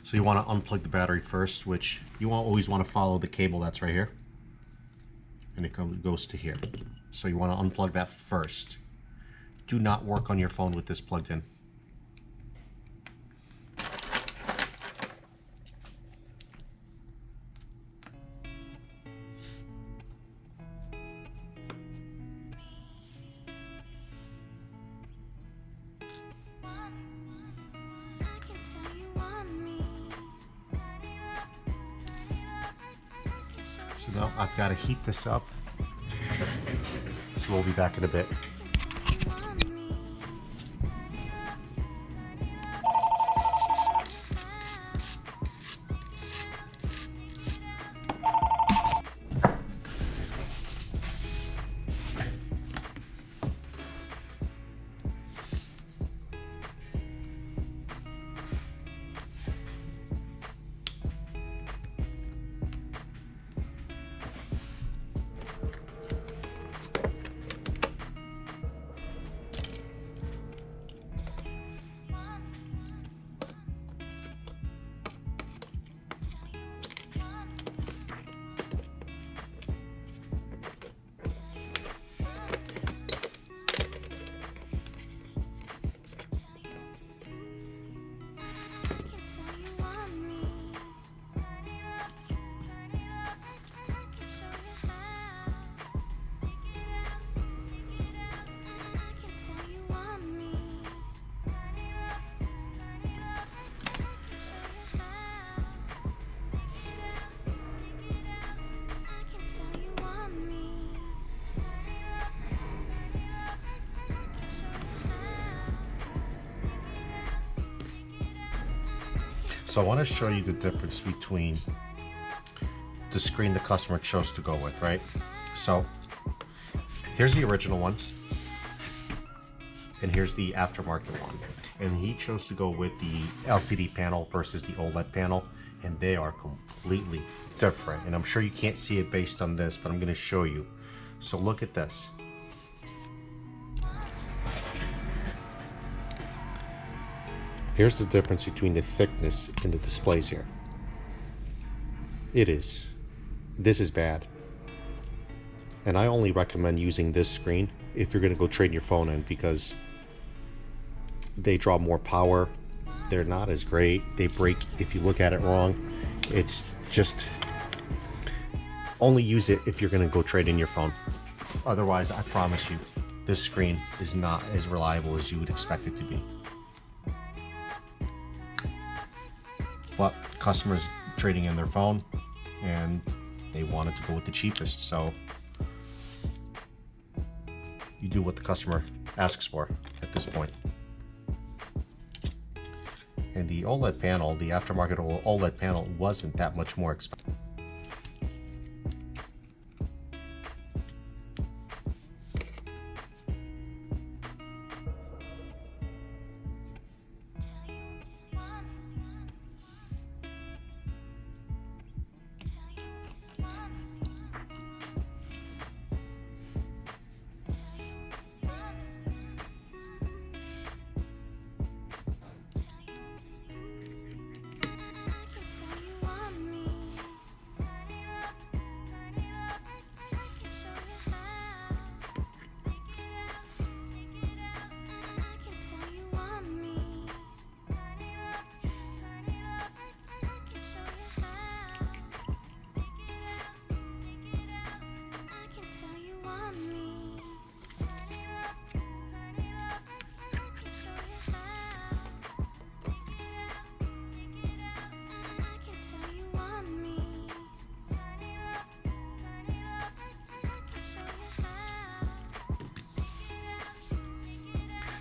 So you want to unplug the battery first, which you always want to follow the cable that's right here. And it goes to here. So you want to unplug that first. Do not work on your phone with this plugged in. So now I've got to heat this up. So we'll be back in a bit. So I want to show you the difference between the screen the customer chose to go with, right? So here's the original ones, and here's the aftermarket one. And he chose to go with the LCD panel versus the OLED panel, and they are completely different. And I'm sure you can't see it based on this, but I'm going to show you. So look at this. Here's the difference between the thickness in the displays here. This is bad. And I only recommend using this screen if you're gonna go trade your phone in, because they draw more power. They're not as great. They break if you look at it wrong. It's just, only use it if you're gonna go trade in your phone. Otherwise, I promise you, this screen is not as reliable as you would expect it to be. But customers trading in their phone, and they wanted to go with the cheapest, so you do what the customer asks for at this point. And the OLED panel, the aftermarket OLED panel, wasn't that much more expensive.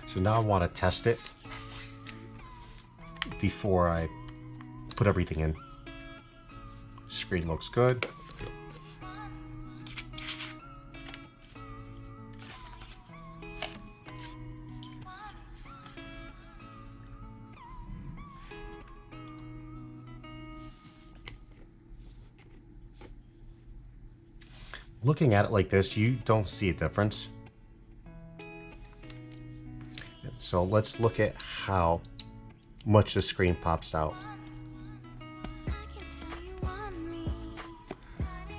So now I want to test it before I put everything in. Screen looks good. Looking at it like this, you don't see a difference. So let's look at how much the screen pops out.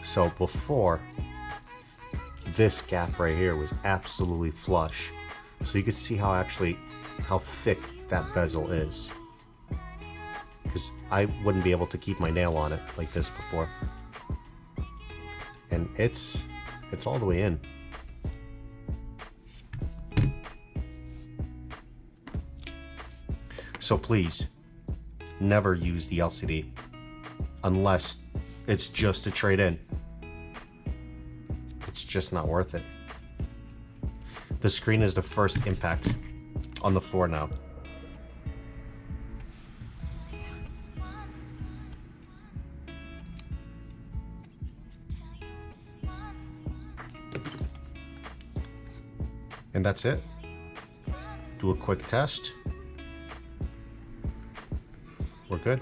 So before, this gap right here was absolutely flush. So you can see how thick that bezel is. Because I wouldn't be able to keep my nail on it like this before. And it's all the way in. So please, never use the LCD unless it's just a trade-in. It's just not worth it. The screen is the first impact on the floor now. And that's it. Do a quick test. We're good.